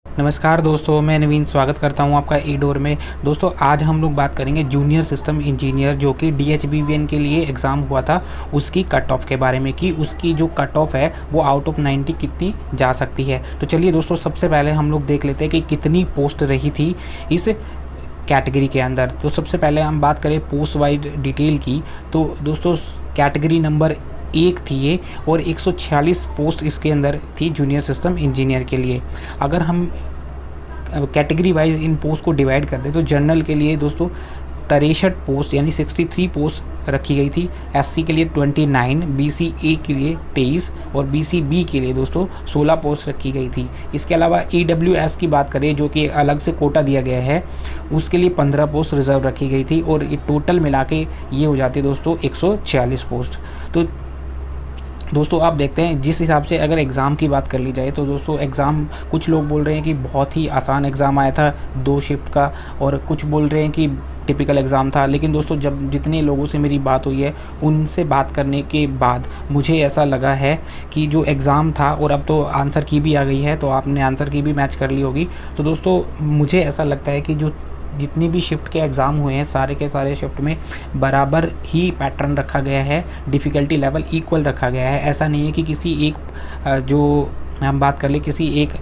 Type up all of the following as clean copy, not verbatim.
नमस्कार दोस्तों, मैं नवीन स्वागत करता हूं आपका ई-डोर में। दोस्तों आज हम लोग बात करेंगे जूनियर सिस्टम इंजीनियर जो कि डीएचबीवीएन के लिए एग्ज़ाम हुआ था, उसकी कट ऑफ के बारे में कि उसकी जो कट ऑफ है वो आउट ऑफ 90 कितनी जा सकती है। तो चलिए दोस्तों, सबसे पहले हम लोग देख लेते हैं कि कितनी पोस्ट रही थी इस कैटेगरी के अंदर। तो सबसे पहले हम बात करें पोस्ट वाइज डिटेल की, तो दोस्तों कैटेगरी नंबर 1 थी ये और 146 पोस्ट इसके अंदर थी जूनियर सिस्टम इंजीनियर के लिए। अगर हम कैटेगरी वाइज इन पोस्ट को डिवाइड कर दें तो जनरल के लिए दोस्तों 63 पोस्ट यानी 63 पोस्ट रखी गई थी, एससी के लिए 29, बीसीए के लिए 23 और बीसीबी के लिए दोस्तों 16 पोस्ट रखी गई थी। इसके अलावा ईडब्ल्यूएस की बात करें जो कि अलग से कोटा दिया गया है, उसके लिए 15 पोस्ट रिजर्व रखी गई थी और ये टोटल मिला के ये हो जाती है दोस्तों 146 पोस्ट। तो दोस्तों आप देखते हैं जिस हिसाब से अगर एग्ज़ाम की बात कर ली जाए तो दोस्तों एग्ज़ाम कुछ लोग बोल रहे हैं कि बहुत ही आसान एग्ज़ाम आया था 2 शिफ्ट का, और कुछ बोल रहे हैं कि टिपिकल एग्ज़ाम था। लेकिन दोस्तों जब जितने लोगों से मेरी बात हुई है उनसे बात करने के बाद मुझे ऐसा लगा है कि जो एग्ज़ाम था, और अब तो आंसर की भी आ गई है तो आपने आंसर की भी मैच कर ली होगी, तो दोस्तों मुझे ऐसा लगता है कि जो जितनी भी शिफ्ट के एग्ज़ाम हुए हैं सारे के सारे शिफ्ट में बराबर ही पैटर्न रखा गया है, डिफ़िकल्टी लेवल इक्वल रखा गया है। ऐसा नहीं है कि किसी एक जो हम बात कर ले किसी एक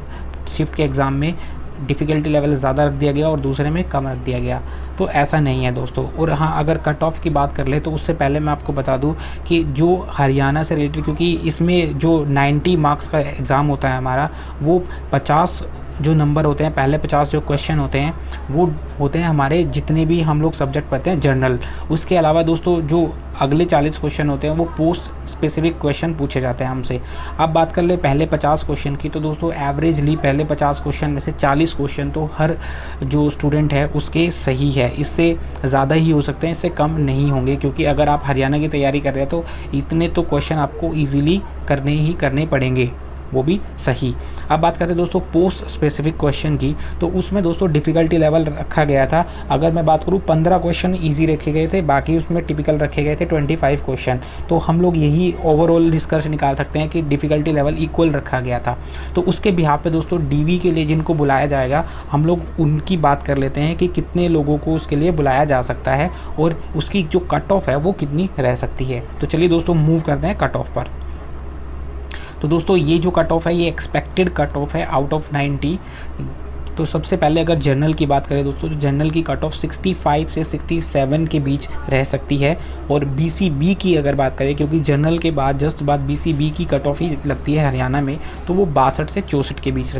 शिफ्ट के एग्ज़ाम में डिफ़िकल्टी लेवल ज़्यादा रख दिया गया और दूसरे में कम रख दिया गया, तो ऐसा नहीं है दोस्तों। और हाँ, अगर कट ऑफ की बात कर ले तो उससे पहले मैं आपको बता दूं कि जो हरियाणा से रिलेटेड, क्योंकि इसमें जो 90 मार्क्स का एग्ज़ाम होता है हमारा, वो 50 जो नंबर होते हैं, पहले 50 जो क्वेश्चन होते हैं वो होते हैं हमारे जितने भी हम लोग सब्जेक्ट पढ़ते हैं जनरल। उसके अलावा दोस्तों जो अगले 40 क्वेश्चन होते हैं वो पोस्ट स्पेसिफिक क्वेश्चन पूछे जाते हैं हमसे। अब बात कर ले पहले 50 क्वेश्चन की, तो दोस्तों एवरेजली पहले 50 क्वेश्चन में से 40 क्वेश्चन तो हर जो स्टूडेंट है उसके सही है। इससे ज़्यादा ही हो सकते हैं, इससे कम नहीं होंगे, क्योंकि अगर आप हरियाणा की तैयारी कर रहे हैं तो इतने तो क्वेश्चन आपको ईजिली करने पड़ेंगे, वो भी सही। अब बात करते हैं दोस्तों पोस्ट स्पेसिफिक क्वेश्चन की, तो उसमें दोस्तों डिफ़िकल्टी लेवल रखा गया था। अगर मैं बात करूँ 15 क्वेश्चन इजी रखे गए थे, बाकी उसमें टिपिकल रखे गए थे 25 क्वेश्चन। तो हम लोग यही ओवरऑल निष्कर्ष निकाल सकते हैं कि डिफ़िकल्टी लेवल इक्वल रखा गया था। तो उसके बिहाफ पे दोस्तों डीवी के लिए जिनको बुलाया जाएगा, हम लोग उनकी बात कर लेते हैं कि कितने लोगों को उसके लिए बुलाया जा सकता है और उसकी जो कट ऑफ है वो कितनी रह सकती है। तो चलिए दोस्तों मूव करते हैं कट ऑफ पर। तो दोस्तों ये जो कट ऑफ है ये एक्सपेक्टेड कट ऑफ है आउट ऑफ 90। तो सबसे पहले अगर जनरल की बात करें दोस्तों, तो जनरल की कट ऑफ 65 से 67 के बीच रह सकती है। और बीसीबी की अगर बात करें, क्योंकि जनरल के बाद जस्ट बाद बीसीबी की कट ऑफ ही लगती है हरियाणा में, तो वो 62 से 64 के बीच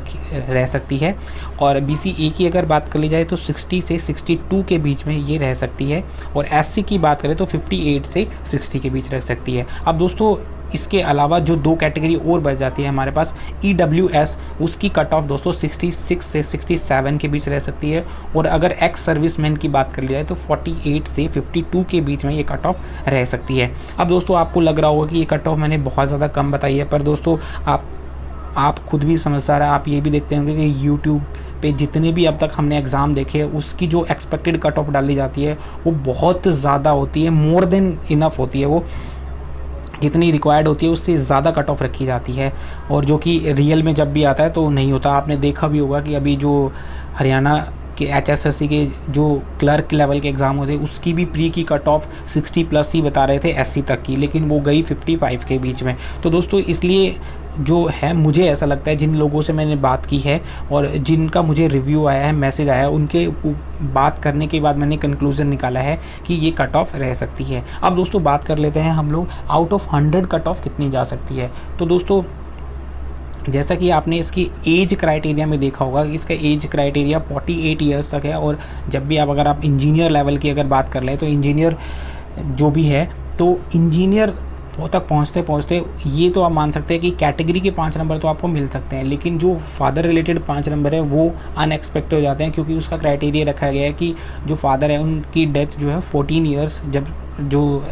रह सकती है। और बीसीए की अगर बात कर ली जाए तो 60 से 62 के बीच में ये रह सकती है। और एससी की बात करें तो 58 से 60 के बीच रह सकती है। अब दोस्तों इसके अलावा जो 2 कैटेगरी और बच जाती है हमारे पास, ईडब्ल्यूएस, उसकी कट ऑफ दोस्तों 66 से 67 के बीच रह सकती है। और अगर एक्स सर्विसमैन की बात कर लिया जाए तो 48 से 52 के बीच में ये कट ऑफ रह सकती है। अब दोस्तों आपको लग रहा होगा कि ये कट ऑफ मैंने बहुत ज़्यादा कम बताई है, पर दोस्तों आप खुद भी समझदार है, आप ये भी देखते होंगे कि यूट्यूब पे जितने भी अब तक हमने एग्ज़ाम देखे उसकी जो एक्सपेक्टेड कट ऑफ डाली जाती है वो बहुत ज़्यादा होती है, मोर देन इनफ होती है। वो जितनी रिक्वायर्ड होती है उससे ज़्यादा कट ऑफ रखी जाती है, और जो कि रियल में जब भी आता है तो नहीं होता। आपने देखा भी होगा कि अभी जो हरियाणा के एचएसएससी के जो क्लर्क लेवल के एग्ज़ाम होते हैं उसकी भी प्री की कट ऑफ 60 प्लस ही बता रहे थे एससी तक की, लेकिन वो गई 55 के बीच में। तो दोस्तों इसलिए जो है मुझे ऐसा लगता है, जिन लोगों से मैंने बात की है और जिनका मुझे रिव्यू आया है, मैसेज आया है, उनके बात करने के बाद मैंने कंक्लूजन निकाला है कि ये कट ऑफ रह सकती है। अब दोस्तों बात कर लेते हैं हम लोग आउट ऑफ 100 कट ऑफ कितनी जा सकती है। तो दोस्तों जैसा कि आपने इसकी एज क्राइटेरिया में देखा होगा, इसका एज क्राइटेरिया 48 ईयर्स तक है। और जब भी अगर आप इंजीनियर लेवल की अगर बात कर लें तो इंजीनियर जो भी है, तो इंजीनियर तक पहुंचते पहुंचते ये तो आप मान सकते हैं कि कैटेगरी के 5 नंबर तो आपको मिल सकते हैं, लेकिन जो फादर रिलेटेड 5 नंबर है वो अनएक्सपेक्टेड हो जाते हैं, क्योंकि उसका क्राइटेरिया रखा गया है कि जो फादर है उनकी डेथ जो है 14 ईयर्स, जब जो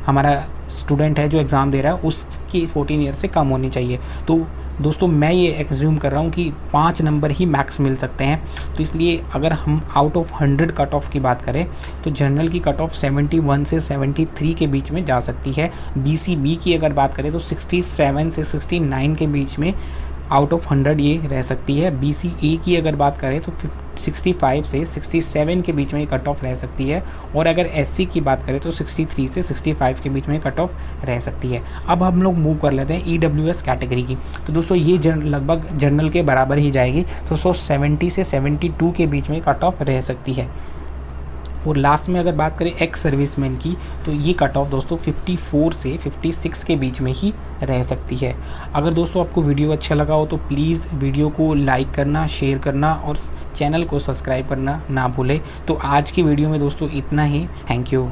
हमारा स्टूडेंट है जो एग्ज़ाम दे रहा है उसकी 14 ईयर से कम होनी चाहिए। तो दोस्तों मैं ये एग्ज्यूम कर रहा हूँ कि 5 नंबर ही मैक्स मिल सकते हैं। तो इसलिए अगर हम आउट ऑफ 100 कट ऑफ की बात करें तो जनरल की कट ऑफ 71 से 73 के बीच में जा सकती है। बीसीबी की अगर बात करें तो 67 से 69 के बीच में आउट ऑफ 100 ये रह सकती है। BCA की अगर बात करें तो 65 से 67 के बीच में कट ऑफ रह सकती है, और अगर SC की बात करें तो 63 से 65 के बीच में कट ऑफ रह सकती है। अब हम लोग मूव कर लेते हैं EWS कैटेगरी की। तो दोस्तों ये लगभग जनरल के बराबर ही जाएगी, तो 70 से 72 के बीच में कट ऑफ रह सकती है। और लास्ट में अगर बात करें एक्स सर्विसमैन की, तो ये कट ऑफ दोस्तों 54 से 56 के बीच में ही रह सकती है। अगर दोस्तों आपको वीडियो अच्छा लगा हो तो प्लीज़ वीडियो को लाइक करना, शेयर करना और चैनल को सब्सक्राइब करना ना भूलें। तो आज की वीडियो में दोस्तों इतना ही। Thank you.